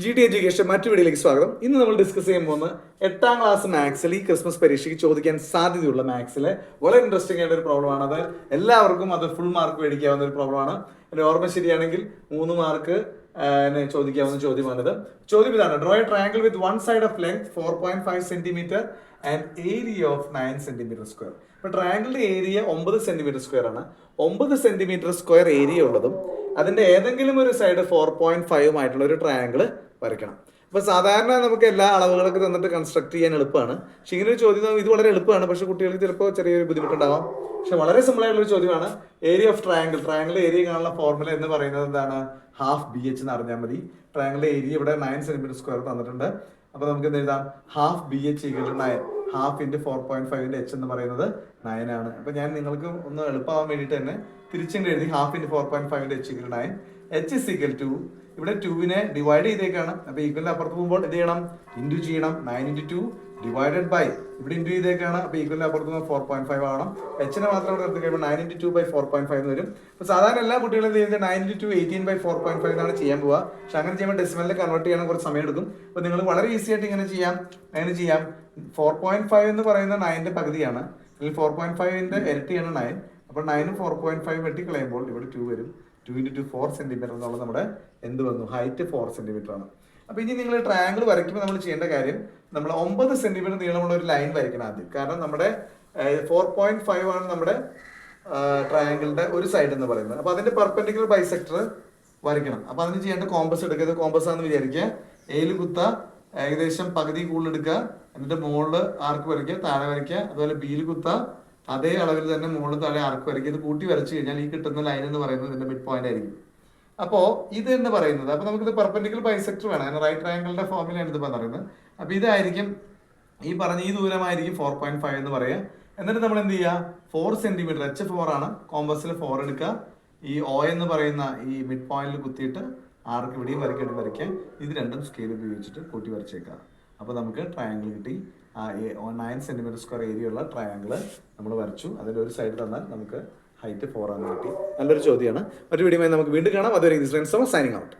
G T education മറ്റു വീഡിയോയിലേക്ക് സ്വാഗതം. ഇന്ന് നമ്മൾ ഡിസ്കസ് ചെയ്യാൻ പോകുന്ന 8ാം ക്ലാസ് മാത്സിൽ ഈ ക്രിസ്മസ് പരീക്ഷയ്ക്ക് ചോദിക്കാൻ സാധ്യതയുള്ള മാത്സിലെ വളരെ ഇൻട്രസ്റ്റിംഗ് ആയിട്ട് ഒരു പ്രോബ്ലമാണ്. അത് എല്ലാവർക്കും അത് ഫുൾ മാർക്ക് മേടിക്കാവുന്ന ഒരു പ്രോബ്ലമാണ്. എൻ്റെ ഓർമ്മ ശരിയാണെങ്കിൽ 3 മാർക്ക് ചോദിക്കാവുന്ന ചോദ്യമാണിത്. ചോദ്യം ഇതാണ്: draw A triangle with one side of length 4.5 centimetre and area of 9 centimetre square. ഇപ്പൊ ട്രയാങ്കിളിന്റെ ഏരിയ 9 സെന്റിമീറ്റർ സ്ക്വയർ ആണ്. 9 സെന്റിമീറ്റർ സ്ക്വയർ ഏരിയ ഉള്ളതും അതിന്റെ ഏതെങ്കിലും ഒരു സൈഡ് 4.5 ആയിട്ടുള്ള ഒരു ട്രയാങ്കിൾ വരയ്ക്കണം. അപ്പോൾ സാധാരണ നമുക്ക് എല്ലാ അളവുകളൊക്കെ തന്നിട്ട് കൺസ്ട്രക്ട് ചെയ്യാൻ എളുപ്പമാണ്. പക്ഷെ ഇങ്ങനെ ഒരു ചോദ്യം ഇത് വളരെ എളുപ്പമാണ്, പക്ഷെ കുട്ടികൾക്ക് ചിലപ്പോൾ ചെറിയൊരു ബുദ്ധിമുട്ടുണ്ടാവാം. പക്ഷെ വളരെ സിമ്പിൾ ആയിട്ടുള്ള ഒരു ചോദ്യമാണ്. ഏരിയ ഓഫ് ട്രയാങ്കിൾ ഏരിയ കാണാനുള്ള ഫോർമുല എന്ന് പറയുന്നത് എന്താണ്? ഹാഫ് ബി എച്ച് എന്ന് അറിഞ്ഞാൽ മതി. ട്രയാങ്കിളിന്റെ ഏരിയ ഇവിടെ 9 സെന്റിമീറ്റർ സ്ക്വയർ തന്നിട്ടുണ്ട്. അപ്പോൾ നമുക്ക് എന്ത് എഴുതാം? Half B H equal to 9. Half into 4.5 H എന്ന് പറയുന്നത് 9 ആണ്. അപ്പോൾ ഞാൻ നിങ്ങൾക്ക് ഒന്ന് എളുപ്പമാവാൻ വേണ്ടിയിട്ട് തന്നെ തിരിച്ചിട്ട് എഴുതി. Half into 4.5 H equal to 9. H is equal to, ഇവിടെ 2നെ ഡിവൈഡ് ചെയ്തേക്കാണ്. അപ്പോൾ ഈക്വലിന്റെ അപ്പുറത്ത് പോകുമ്പോൾ എന്ത് ചെയ്യണം? ഇൻറ്റു ചെയ്യണം. 9 ഇൻറ്റു 2 ഡിവൈഡഡ് ബൈ, ഇവിടെ ഇൻറ്റു ചെയ്തേക്കാണ്. അപ്പോൾ ഈക്വലിന്റെ അപ്പുറത്ത് 4.5 ആവണം. എച്ചിനെ മാത്രം ഇവിടെ എടുത്ത് കഴിയുമ്പോൾ 9 ഇൻറ്റു 2 ബൈ 4.5 എന്ന് വരും. അപ്പോൾ സാധാരണ എല്ലാ കുട്ടികളും എന്ത് ചെയ്യുന്നത്? 9 ഇൻറ്റു 2 18 ബൈ 4.5 എന്നാണ് ചെയ്യാൻ പോവുക. പക്ഷെ അങ്ങനെ ചെയ്യുമ്പോൾ ഡെസിമലിൽ കൺവേർട്ട് ചെയ്യാൻ കുറച്ച് സമയം എടുക്കും. അപ്പോൾ നിങ്ങൾ വളരെ ഈസി ആയിട്ട് ഇങ്ങനെ ചെയ്യാം. 4.5 എന്ന് പറയുന്ന 9ന്റെ പകുതിയാണ്, അല്ലെങ്കിൽ 4.5ന്റെ ഇരട്ടിയാണ് 9. അപ്പോൾ 9 4.5 വെട്ടിക്കളയുമ്പോൾ ഇവിടെ 2 വരും. 2 ഇൻറ്റു 2 4 സെന്റിമീറ്റർ എന്നുള്ളത് നമ്മുടെ എന്ത് വന്നു? ഹൈറ്റ് 4 സെന്റിമീറ്റർ ആണ്. അപ്പോൾ ഇനി നിങ്ങൾ ട്രയാങ്കിൾ വരയ്ക്കുമ്പോൾ നമ്മൾ ചെയ്യേണ്ട കാര്യം, നമ്മൾ 9 സെന്റിമീറ്റർ നീളമുള്ള ഒരു ലൈൻ വരയ്ക്കണം ആദ്യം. കാരണം നമ്മുടെ 4.5 ആണ് നമ്മുടെ ട്രയാങ്കിളിന്റെ ഒരു സൈഡ് എന്ന് പറയുന്നത്. അപ്പോൾ അതിന്റെ പെർപെൻഡിക്കുലർ ബൈസെക്ടർ വരയ്ക്കണം. അപ്പോൾ അതിന് ചെയ്യേണ്ട കോമ്പസ് എടുക്കുക. കോമ്പസ് ആണെന്ന് വിചാരിക്കുക. എയിൽ കുത്ത ഏകദേശം പകുതി കൂടുതൽ എടുക്കുക. എന്നിട്ട് മുകളിൽ ആർക്ക് വരയ്ക്കുക, താഴെ വരയ്ക്കുക. അതുപോലെ ബിയിൽ കുത്ത അതേ അളവിൽ തന്നെ മുകളിൽ താഴെ ആർക്ക് വരയ്ക്കുക. ഇത് കൂട്ടി വരച്ചു കഴിഞ്ഞാൽ ഈ കിട്ടുന്ന ലൈൻ എന്ന് പറയുന്നത് ഇതിന്റെ മിഡ് പോയിന്റ് ആയിരിക്കും. അപ്പോൾ ഇത് എന്ന് പറയുന്നത്, അപ്പോൾ നമുക്കിത് പെർപെൻഡിക്കുലർ ബൈസെക്ടർ വേണം. അതിന് റൈറ്റ് ട്രയാങ്കിളിന്റെ ഫോർമുലയാണ് ഇത് പറയുന്നത്. അപ്പോൾ ഇതായിരിക്കും ഈ പറഞ്ഞ ഈ ദൂരമായിരിക്കും 4.5 എന്ന് പറയുക. എന്നിട്ട് നമ്മൾ എന്ത് ചെയ്യുക? 4 സെന്റിമീറ്റർ, എച്ച് 4 ആണ്, കോമ്പസിൽ 4 എടുക്കുക. ഈ ഒ എന്ന് പറയുന്ന ഈ മിഡ് പോയിന്റിൽ കുത്തിയിട്ട് ആർക്ക് ഇവിടെയും വരയ്ക്കുക. ഇത് രണ്ടും സ്കെയിൽ ഉപയോഗിച്ചിട്ട് കൂട്ടി വരച്ചേക്കുക. അപ്പോൾ നമുക്ക് ട്രയാങ്കിൾ കിട്ടി. 9 സെന്റിമീറ്റർ സ്ക്വയർ ഏരിയ ഉള്ള ട്രയാങ്കിൾ നമ്മൾ വരച്ചു. അതിൻ്റെ ഒരു സൈഡ് തന്നാൽ നമുക്ക് ഹൈറ്റ് 4 ആണ് കിട്ടി. നല്ലൊരു ചോദ്യമാണ്. മറ്റു വീഡിയോയുമായി നമുക്ക് വീണ്ടും കാണാം. അതുവരെ സൈനിങ് ഔട്ട്.